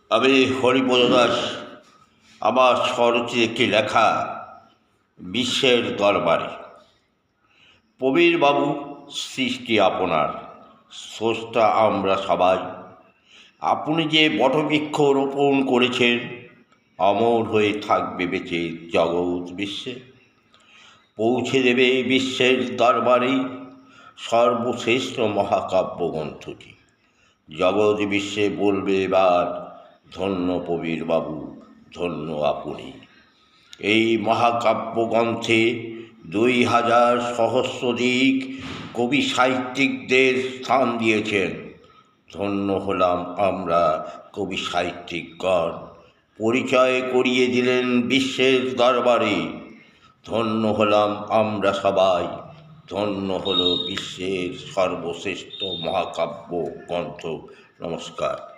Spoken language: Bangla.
আমি হরিপদ দাস। আমার স্বরচিত একটি লেখা বিশ্বের দরবারে। প্রবীরবাবু, সৃষ্টি আপনার, স্রষ্টা আমরা সবাই। আপনি যে বটবৃক্ষ রোপণ করেছেন, অমর হয়ে থাকবে বেঁচে জগৎ বিশ্বে। পৌঁছে দেবে বিশ্বের দরবারে সর্বশ্রেষ্ঠ মহাকাব্য গ্রন্থটি। জগৎ বিশ্বে বলবে এবার, ধন্য প্রবীরবাবু, ধন্য আপনি। এই মহাকাব্যগ্রন্থে 2000 সহস্রাধিক কবি সাহিত্যিকদের স্থান দিয়েছেন। ধন্য হলাম আমরা কবি সাহিত্যিকগণ, পরিচয় করিয়ে দিলেন বিশ্বের দরবারে। ধন্য হলাম আমরা সবাই, ধন্য হলো বিশ্বের সর্বশ্রেষ্ঠ মহাকাব্য গ্রন্থ। নমস্কার।